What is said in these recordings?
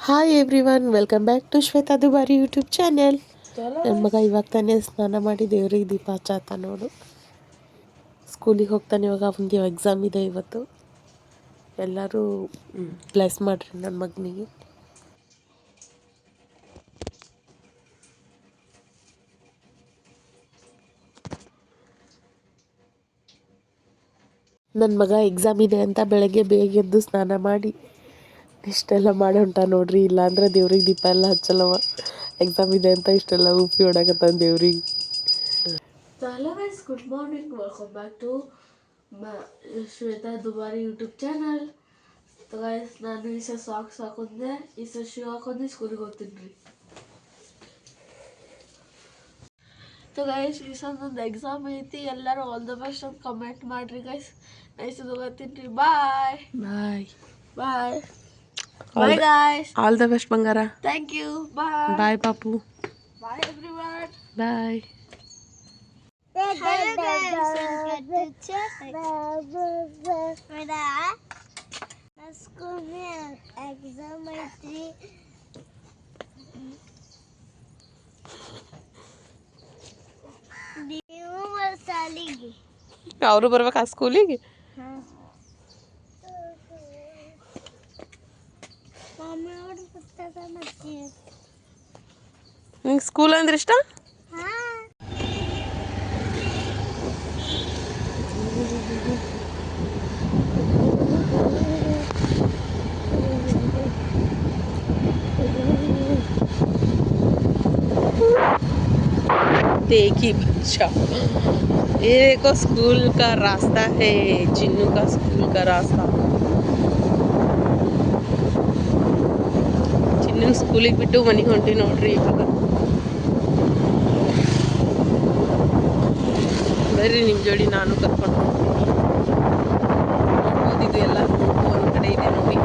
Hi everyone, welcome back to Shweta Dubari YouTube channel. ನನ್ನ ಮಗ ಇವಾಗ ತಾನೇ ಸ್ನಾನ ಮಾಡಿ ದೇವ್ರಿಗೆ ದೀಪ ಹಚ್ಚಾತ ನೋಡು. ಸ್ಕೂಲಿಗೆ ಹೋಗ್ತಾನೆ ಇವಾಗ. ಅವನಿಗೆ ಎಕ್ಸಾಮ್ ಇದೆ ಇವತ್ತು. ಎಲ್ಲರೂ ಬ್ಲೆಸ್ ಮಾಡಿರಿ ನನ್ನ ಮಗನಿಗೆ. ನನ್ನ ಮಗ ಎಕ್ಸಾಮ್ ಇದೆ ಅಂತ ಬೆಳಗ್ಗೆ ಬೇಗ ಎದ್ದು ಸ್ನಾನ ಮಾಡಿ ಇಷ್ಟೆಲ್ಲ ಮಾಡಿ ಹೊಂಟ ನೋಡ್ರಿ. ಇಲ್ಲಾಂದ್ರೆ ದೇವ್ರಿಗೆ ದೀಪ ಎಲ್ಲ ಹಚ್ಚಲ್ಲವ. ಎಕ್ಸಾಮ್ ಇದೆ ಅಂತ ಇಷ್ಟೆಲ್ಲ ಉಪ್ಪಿ ಹೊಡಕತ್ತಾನ ದೇವ್ರಿಗೆ. Hello guys, good morning. Welcome back to Shweta Dubari YouTube channel. Guys, ನಾನು ಈ ಸಾಕ್ಸ್ ಹಾಕೊಂಡೆ, ಈ ಶೂ ಹಾಕೊಂಡೆ ಸ್ಕೂಲಿಗೆ ಹೋಗ್ತೀನಿ. ಗೈಸ್, ಈ ನಂದು ಎಕ್ಸಾಮ್ ಐತಿ. ಎಲ್ಲರೂ ಆಲ್ ದ ಬೆಸ್ಟ್ ಅಂತ ಕಮೆಂಟ್ ಮಾಡ್ರಿ ಗೈಸ್. ನೈಸ್ ಹೋಗ್ತೀನಿ. Bye bye bye bye guys. All the best ಬಂಗಾರ. Thank you. ಬಾಯ್ ಬಾಯ್ ಪಾಪು. Bye everyone. Bye. Hello guys, school में exam ಐತ್ರಿ. ನೀವು ಸಾಲಿಗೆ ಅವರು ಬರ್ಬೇಕಾ ಸ್ಕೂಲಿಗೆ? ಮಮ್ಮಿ ಅವ್ರ ಪುಸ್ತಕ ಮತ್ತೆ ನಿಂಗೆ ಸ್ಕೂಲ್ ಅಂದ್ರೆ ಇಷ್ಟ? देखी बच्चा, ये देखो स्कूल का रास्ता है. चिन्नू का स्कूल का रास्ता. ಚಿನ್ನು ಸ್ಕೂಲಿಗೆ ಬಿಟ್ಟು ಮನೆಗೆ ಹೊಂಟಿ ನೋಡ್ರಿ. ಇವಾಗ ಬರ್ರಿ, ನಿಮ್ಮ ಜೋಡಿ ನಾನು ಕರ್ಕೊಂಡು ಓದಿದ್ದು ಎಲ್ಲ ಒಂದು ಕಡೆ ಇದೆ ನೋಡಿ.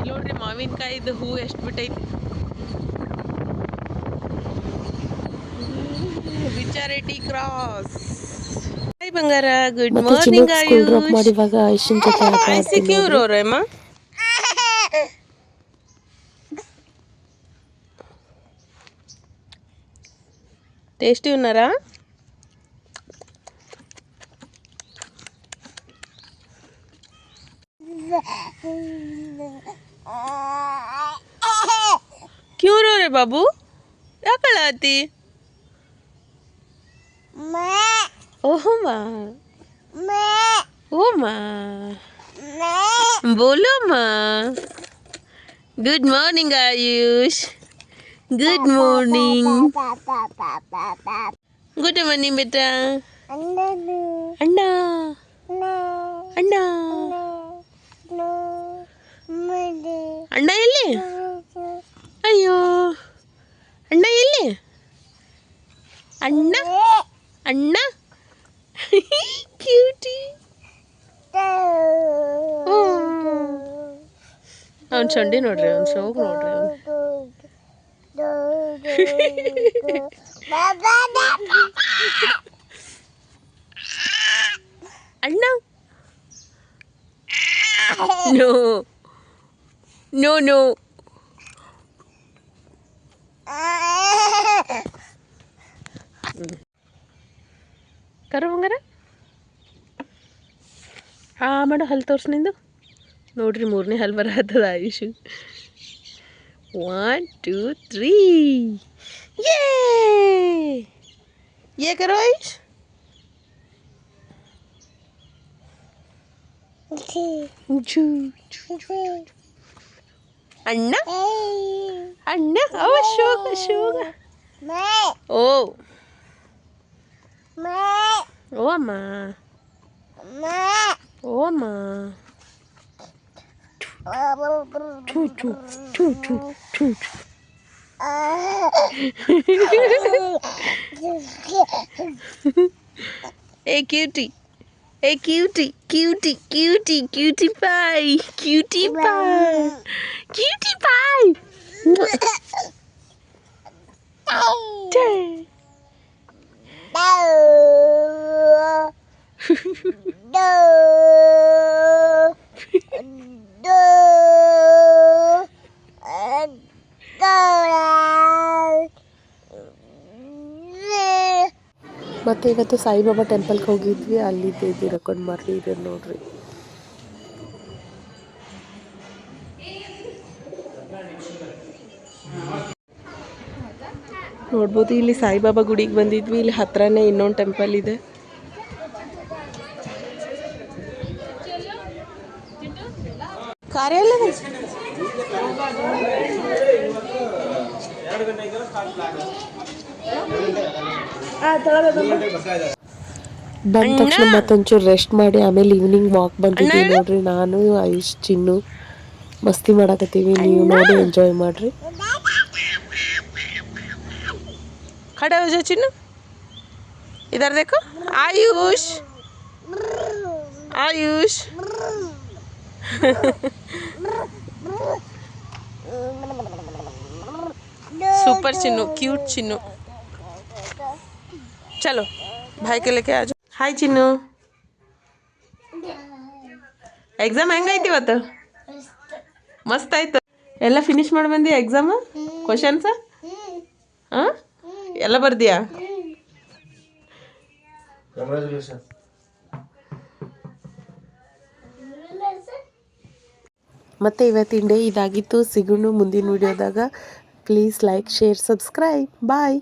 ನೋಡ್ರಿ, ಮಾವಿನಕಾಯಿದು ಹೂ ಎಷ್ಟು ಬಿಟ್ಟೈತಿ. ವಿಚಾರಿಟಿ ಕ್ರಾಸ್. ಹಾಯ್ ಬಂಗಾರ, ಗುಡ್ ಮಾರ್ನಿಂಗ್. ಐಸಿ ಕ್ಯೂ ರೋ ರहे माँ? టేస్టీ ఉన్నారా? क्यों रो रहे बाबू? क्या कलाती? ओह माँ, ओ माँ, बोलो माँ. Good morning Ayush. Good morning. Good morning बेटा. अन्ना अन्ना ಅಣ್ಣ ಎಲ್ಲಿ? ಅಯ್ಯೋ, ಅಣ್ಣ ಎಲ್ಲಿ? ಅಣ್ಣ ಅಣ್ಣ ಕ್ಯೂಟಿ. ಅವ್ನು ಚಂಡಿ ನೋಡ್ರಿ, ಅವ್ನು ಶೋಕ್ ನೋಡ್ರಿ. ಅಣ್ಣ ನೋ ನೋ ನೋ. ಕರ ಬಂಗಾರ, ಮಾಡು. ಹಲ್ಲು ತೋರ್ಸು ನಿಂದು. ನೋಡ್ರಿ, ಮೂರನೇ ಹಲ್ಲು ಬರತ್ತದ ಆಯುಷು. 1 2 3. ये करो आयुष. ಜೂ ಅಣ್ಣ ಅಣ್ಣ ಅವ ಶೋಗ ಶೋಗ ಓ ಓ ಅಮ್ಮ ಓ ಅಮ್ಮ ಟು ಟು ಟು ಟು ಟು ಟು. Hey cutie, hey cutie, cutie, cutie, cutie pie, cutie pie, cutie pie. ಮತ್ತು ಇವತ್ತು ಸಾಯಿಬಾಬಾ ಟೆಂಪಲ್ಗೆ ಹೋಗಿದ್ವಿ, ಅಲ್ಲಿದ್ದೆ ಇದಿರಕೊಂಡು ಮರ್ರಿ ಇದೆ ನೋಡ್ರಿ. ನೋಡ್ಬೋದು ಇಲ್ಲಿ ಸಾಯಿಬಾಬಾ ಗುಡಿಗೆ ಬಂದಿದ್ವಿ. ಇಲ್ಲಿ ಹತ್ರನೇ ಇನ್ನೊಂದು ಟೆಂಪಲ್ ಇದೆ. ಕಾರ್ಯಾಲಯ ಬಂದ ತಕ್ಷಣ ಮತ್ತೊಂಚೂರು ರೆಸ್ಟ್ ಮಾಡಿ ಆಮೇಲೆ ಈವ್ನಿಂಗ್ ವಾಕ್ ಬಂದಿದ್ದೀವಿ ನೋಡ್ರಿ. ನಾನು ಆಯುಷ್ ಚಿನ್ನು ಮಸ್ತಿ ಮಾಡಕತ್ತೀವಿ. ನೀವು ನೋಡಿ ಎಂಜಾಯ್ ಮಾಡ್ರಿ. खड़े हो जाओ चिन्नू, इधर देखो. Ayush Ayush super Chinnu, cute Chinnu. चलो भाई के लेके आ जाओ. हाय चिन्नू, ಎಕ್ಸಾಮ್ ಹೆಂಗೈತಿ ಇವತ್ತು? ಮಸ್ತ್ ಆಯ್ತು. ಎಲ್ಲ ಫಿನಿಶ್ ಮಾಡಿ ಬಂದಿ ಎಕ್ಸಾಮ್ ಕ್ವಶನ್ಸ? ಹಾಂ, ಎಲ್ಲ ಬರ್ದಿಯಾ? ಮತ್ತು ಇವತ್ತಿನ ಡೇ ಇದಾಗಿತ್ತು. ಸಿಗೋಣ ಮುಂದಿನ ವಿಡಿಯೋದಾಗ. Please like, share, subscribe. Bye.